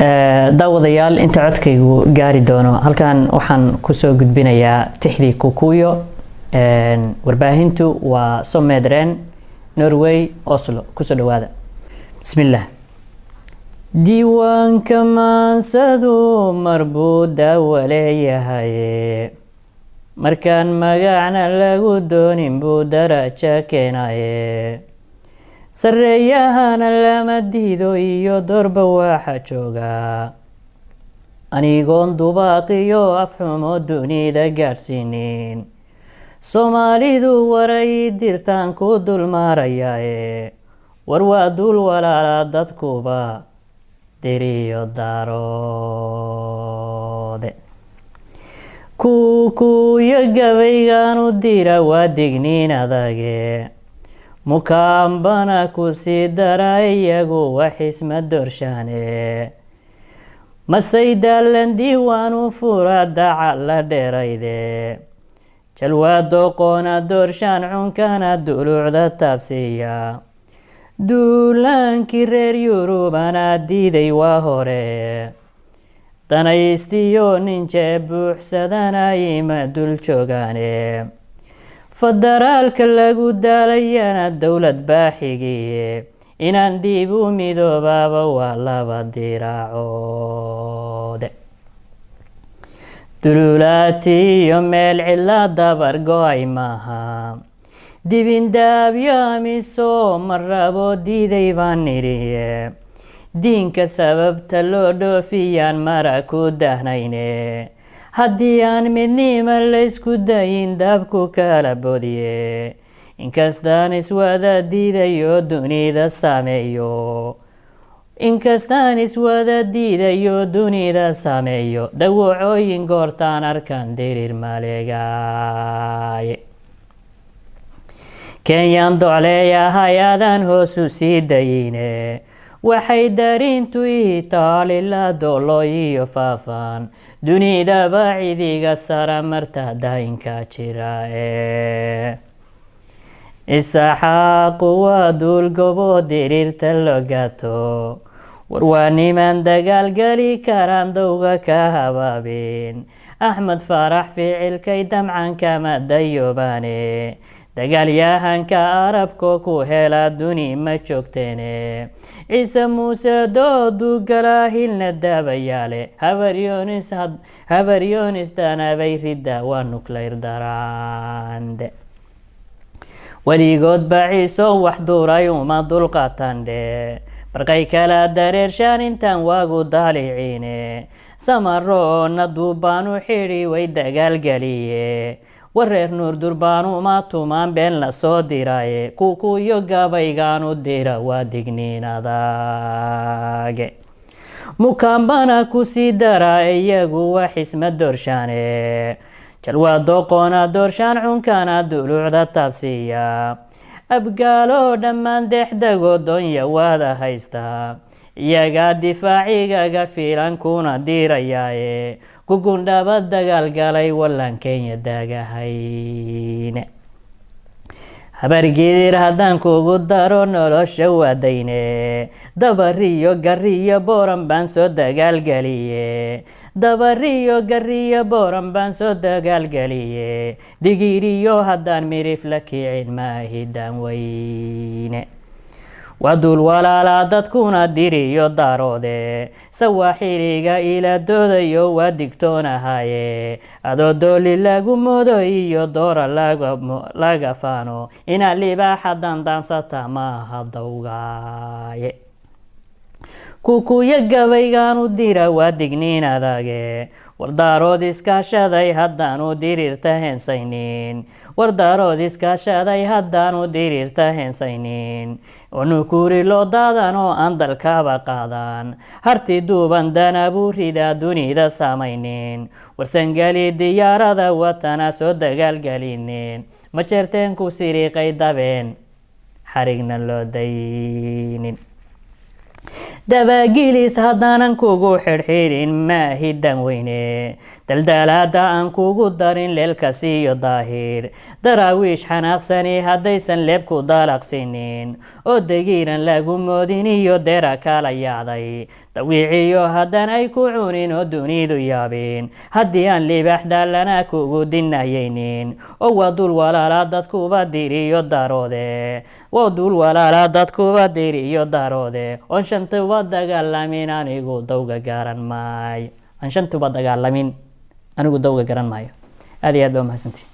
daawadayaal inta codkaygu gaari doono halkan waxaan kusoo gudbinayaa tixdii Kukuyo warbaahintu waa Somedren Norway Oslo kusoo dhawaada bismillah diiwaanka maansadu marbuuda waleeyahay markaan magacna lagu doonin buu daraja keenaye sareeyahana lama diido iyo dorba waxa jooga anigoon dubaaqiyo afxumo dunida gaarsiinin Soomaalidu waray dirtaan ku dulmaarayae war waa dul walaala dadkuba diriyo daroode Kukuyo gabaygaanu dira waa digniin adage mukaambana kusi dara iyagu waxisma dorshaane masaydalan diiwaanu fura daca la dheerayde jalwaado qoona dorshaan cunkana duluucda taabsiya duulaankii reer Yurubana diiday waa hore danaystiyo ninje buuxsadana ima dul joogaane federaalka lagu daalayana dowlad baaxigiye inaan dib u midoobaaba waa laba diraacoode duluulaati iyo meel cila dabar go'ay maaha dibindaabyo miso marabo diiday baan nidhiye diinka sababta loo dhoofiyaan mara ku dahnayne haddii aan midnima laysku dayin daabku kala bodiye inkastaan iswada diidayo dunida saameeyo dawacooyin goortaan arkan dirir maleegaaye Kenyaan docleeyahay aadaan hoosu sii dayine waxay darintu itaali la dolo iyo faafaan dunida baacidiga sara marta daayinka jira isaxaaqu waa duul gobo dirirta logaato war waa niman dagaal gali karaan dowga ka habaabin Axmed Farax ficilkay damcan kama dayoobaane dagaalyahanka arabko ku hela duni ma joogteene Ciise Muuse doodu galaahilna daabayaale habaryoonis danabay rida waa nuklayr daraande weligood baciiso wax duuray uma dulqaatandhe markay kala dareershaan intaan waagu daaliciine samaroona duubaanu xidhi way dagaalgeliye wareer nuur durbaanu ma tumaan been la soo diraye Kukuyo gabaygaanu dira waa digniin adage mukaambana kusi dara iyagu waxisma dorshaane jalwaado qoona dorshaan cunkana duluucda taabsiya abgaalo dhammaan dexdago donya waada haysta iyaga difaacigaga fiilan kuna dirayaye kugundhaba dagaal galay wallan Kenya daagahayne habargidir haddaan kugu daro nolosha waadayne dabariyo gariyo booran baan soo dagaalgeliye digiriyo haddaan mirif la kicin maahidan weyne wadul walaala dadkuna diriyo daroode sawaaxiliga ila doodayo waa digtoonahaye adoo dooli lagu moodo iyo doora laga faano ina libaaxa dandaansata maaha dawgaaye Kukuyo gabaygaanu dira waa digniin adage wardaarood iskaashaday haddaanu dirirta heensaynin onukuri loo daadan oo aan dalkaba qaadan harti duuban danabuu rida dunida saamaynin warsangali diyaarada watana soo dagaalgelinin ma jeerteen ku siriiqay dabeen xarigna loo daynin dabagilis haddaanan kugu xidhxidhin maahi dan weyne daldalaada aan kugu darin leelkasiiyo daahir daraawiish xanaaqsani haddaysan leebku dalaqsinin oo degiiran lagu moodin iyo dera kala yaacday dawiiciyo haddaan ay ku cunin oo dunidu yaabin haddii aan libaax daalana kugu dinayaynin oo waa dul walaala dadkuba diriyo daroode waa dul walaala dadkuba diriyo daroode oon shantuba dagaalamin anigu dawga garan maayo aan shantuba dagaalamin anigu dawga garan maayo aad iyo aad baa mahadsantihiin